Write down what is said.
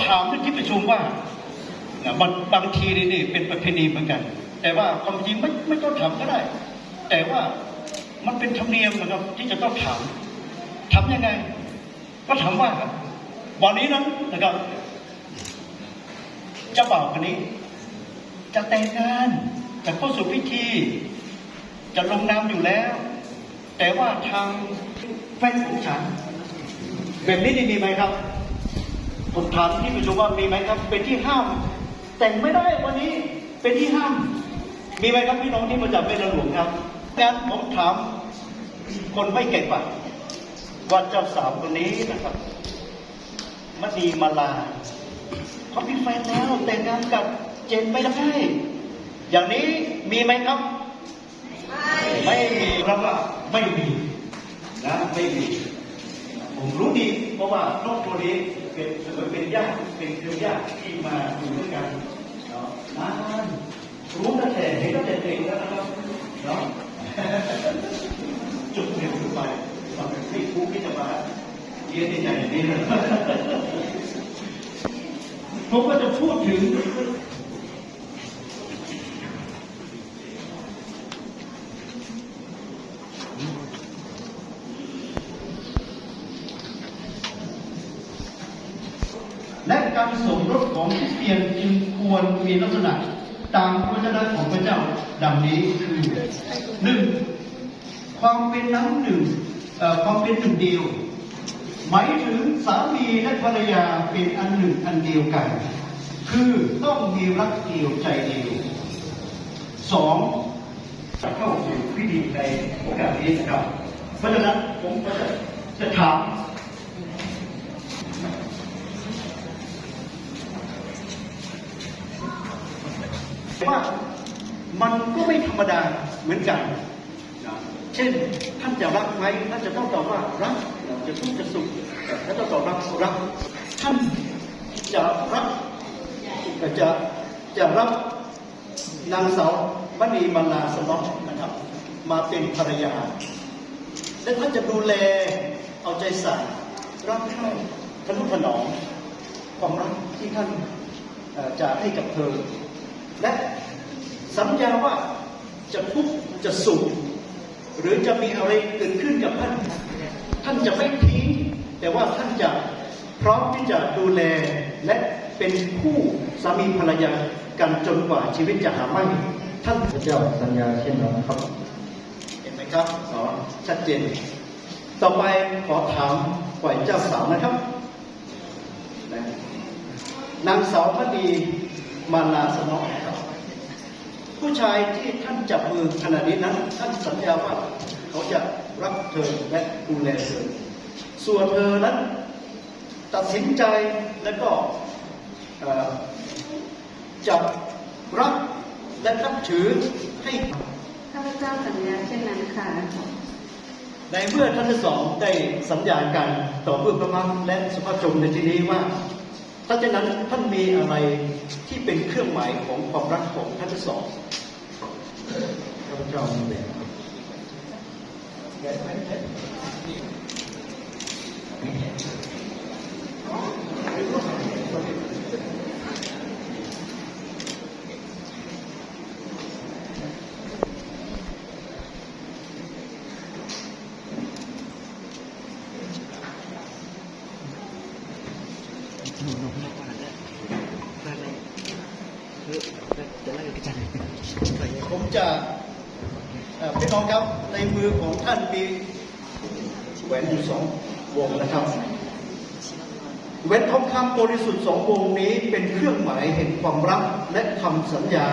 ถามที่ประชุมว่าบางทีนี่เป็นประเพณีเหมือนกันแต่ว่าความจริงไม่ต้องถามก็ได้แต่ว่ามันเป็นธรรมเนียมนะครับที่จะต้องถามยังไงก็ถามว่าวันนี้นั้นนะครับเจ้าบ่าวคนนี้จะแต่งงานจะเข้าสู่พิธีจะลงนามอยู่แล้วแต่ว่าทางแฟนของฉันแบบนี้มีไหมครับผมถามที่ประชุมว่ามีไหมครับเป็นที่ห้ามแต่งไม่ได้วันนี้เป็นที่ห้ามมีไหมครับพี่น้องที่มาจากเป็นหลวงครับงั้นผมถามคนไม่เก่งป่ะว่าเจ้าสาวคนนี้นะครับมณีมาลาเขามีแฟนแล้วแต่งงานกับเจนไม่ได้อย่างนี้มีไหมครับไม่มีครับว่าไม่มีนะไม่มีผมรู้ดีเพราะว่าครอบครัวนี้เป็นญาติเป็นเครือญาติที่มาอยู่ด้วยกันเนาะรู้ตั้งแต่เห็นตั้งแต่เด็กแล้วนะครับเนาะจุดเด่นจุดไปเราเป็นที่ผู้ที่จะมาเรียนในใจอย่างนี้นะผมก็จะพูดถึงและการสมรสของคริสเตียนจึงควรมีลักษณะตามพระวจนะของพระเจ้าดังนี้คือ1. ความเป็นน้ำหนึ่งความเป็นหนึ่งเดียวหมายถึงสามีและภรรยาเป็นอันหนึ่งอันเดียวกันคือต้องมีรักเดียวใจเดียว 2. จะเข้าสู่พิธีในโอกาสนี้นะครับเพราะฉะนั้นผมก็จะถามว่ามันก็ไม่ธรรมดาเหมือนกันเช่นท่านจะรักไหมท่านจะต้องตอบว่ารักจะทุกข์จะสุขท่านต้องตอบรักท่านจะรักจะรับนางสาวมณีมาลาสนองนะครับมาเป็นภรรยาและท่านจะดูแลเอาใจใส่รักใคร่ทนุถนอมความรักที่ท่านจะให้กับเธอและสัญญาว่าจะทุกข์จะสุขหรือจะมีอะไรเกิดขึ้นกับท่านจะไม่ทิ้งแต่ว่าท่านจะพร้อมที่จะดูแลและเป็นคู่สามีภรรยากันจนกว่าชีวิตจะหาไม่ท่านพระเจ้าสัญญาเช่นนั้นครับเห็นไหมครับชัดเจนต่อไปขอถามฝ่ายเจ้าสาวนะครับนางสาวมณีมาลาสนองผู้ชายที่ท่านจับมือขณะนี้นั้นท่านสัญญาว่าเขาจะรักเธอและดูแลเธอส่วนเธอนั้นตัดสินใจและก็จะรักและนับถือให้ข้าพเจ้าสัญญาเช่นนั้นค่ะในเมื่อท่านทั้งสองได้สัญญากันต่อเพื่อพระมังและสภาชนในที่นี้ว่าถ้าเช่นนั้นท่านมีอะไรที่เป็นเครื่องหมายของความรักของท่านทั้งสองข้าพเจ้ามีแบบผมจะพี่น้องครับในมือของท่านมีแหวนอยู่2 วงนะครับแหวนทองคำบริสุทธิ์2 วงนี้เป็นเครื่องหมายแห่งความรักและคำสัญญา